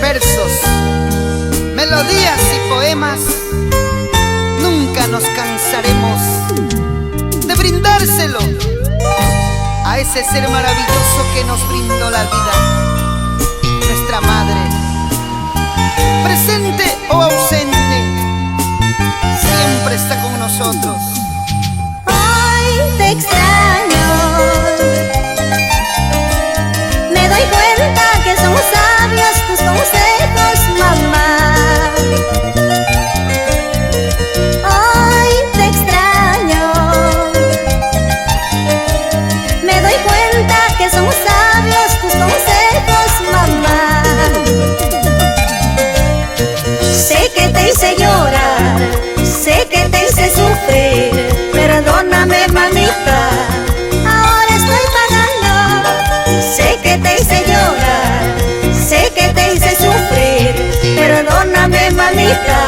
Versos, melodías y poemas, nunca nos cansaremos de brindárselo a ese ser maravilloso que nos brindó la vida, nuestra madre, presente o ausente, siempre está con nosotros. Hoy te extraño, me doy cuenta que son sabios tus consejos, mamá. Hoy te extraño, me doy cuenta que son sabios tus consejos, mamá. Sé que te hice llorar, sé que te hice sufrir, perdóname, mamita, ahora estoy pagando. Sé que te hice llorar, sé que te hice sufrir, perdóname, mamita,